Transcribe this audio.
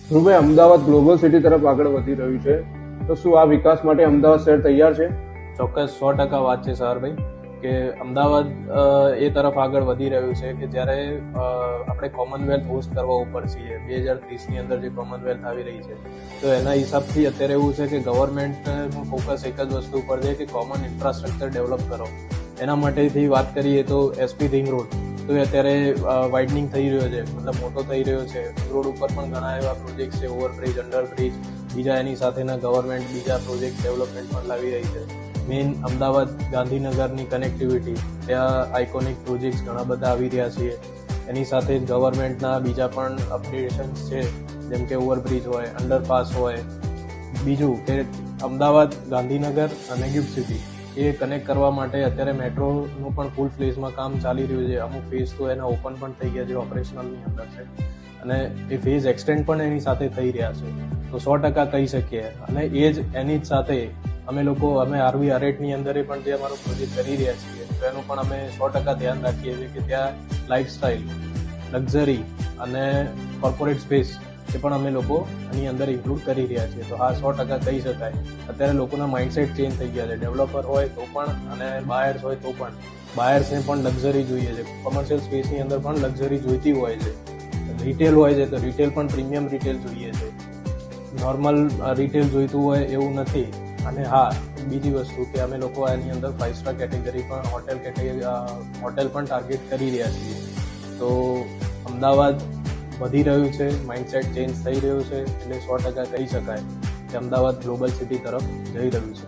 ધ્રુવભાઈ, Ahmedabad global city તરફ આગળ વધી રહ્યું છે, તો શું આ વિકાસ માટે અમદાવાદ શહેર તૈયાર છે? ચોક્કસ 100% વાત છે સહરભાઈ કે અમદાવાદ એ તરફ આગળ વધી રહ્યું છે કે જ્યારે આપણે કોમનવેલ્થ હોસ્ટ કરવા ઉપર છીએ 2030ની અંદર જે કોમનવેલ્થ આવી રહી છે, તો એના હિસાબથી અત્યારે એવું છે કે ગવર્મેન્ટનું ફોકસ એક જ વસ્તુ ઉપર છે કે કોમન ઇન્ફ્રાસ્ટ્રક્ચર ડેવલપ કરો. એના માટેથી વાત કરીએ તો એસપી રિંગ રોડ તો એ અત્યારે વાઇડનિંગ થઈ રહ્યો છે, મતલબ મોટો થઈ રહ્યો છે. રોડ ઉપર પણ ઘણા એવા પ્રોજેક્ટ છે, ઓવરબ્રિજ, અંડરબ્રિજ, બીજા એની સાથેના ગવર્મેન્ટ બીજા પ્રોજેક્ટ ડેવલપમેન્ટ પણ લાવી રહી છે. મેઇન અમદાવાદ ગાંધીનગરની કનેક્ટિવિટી, ત્યાં આઇકોનિક પ્રોજેક્ટ્સ ઘણા બધા આવી રહ્યા છે. એની સાથે જ ગવર્મેન્ટના બીજા પણ અપડેશન્સ છે, જેમ કે ઓવરબ્રિજ હોય, અંડરપાસ હોય. બીજું કે અમદાવાદ, ગાંધીનગર અને ગિફ્ટ સિટી એ કનેક્ટ કરવા માટે અત્યારે મેટ્રોનું પણ ફૂલ ફેઝમાં કામ ચાલી રહ્યું છે. અમુક ફેઝ તો એના ઓપન પણ થઈ ગયા છે, ઓપરેશનલની અંદર છે, અને એ ફેઝ એક્સટેન્ડ પણ એની સાથે થઈ રહ્યા છે. તો 100% કહી શકીએ. અને એ જ એની જ સાથે અમે આરવી આરેટની અંદર પણ જે અમારો પ્રોજેક્ટ કરી રહ્યા છીએ, તો એનું પણ અમે 100% ધ્યાન રાખીએ છીએ કે ત્યાં લાઇફસ્ટાઇલ, લક્ઝરી અને કોર્પોરેટ સ્પેસ એ પણ અમે લોકો આની અંદર ઇન્ક્લુડ કરી રહ્યા છીએ. તો હા, 100% કહી શકાય. અત્યારે લોકોના માઇન્ડસેટ ચેન્જ થઈ ગયા છે. ડેવલપર હોય તો પણ અને બાયર્સ હોય તો પણ. બાયર્સને પણ લક્ઝરી જોઈએ છે, કોમર્શિયલ સ્પેસની અંદર પણ લક્ઝરી જોઈતી હોય છે. રિટેલ હોય છે તો રિટેલ પણ પ્રીમિયમ રિટેલ જોઈએ છે, નોર્મલ રિટેલ જોઈતું હોય એવું નથી. અને હા, બીજી વસ્તુ કે અમે લોકો આની અંદર 5 સ્ટાર કેટેગરી પણ હોટેલ પણ ટાર્ગેટ કરી રહ્યા છીએ. તો અમદાવાદ વધી રહ્યું છે, માઇન્ડસેટ ચેન્જ થઈ રહ્યું છે, એટલે 100% કહી શકાય કે અમદાવાદ ગ્લોબલ સિટી તરફ જઈ રહ્યું છે.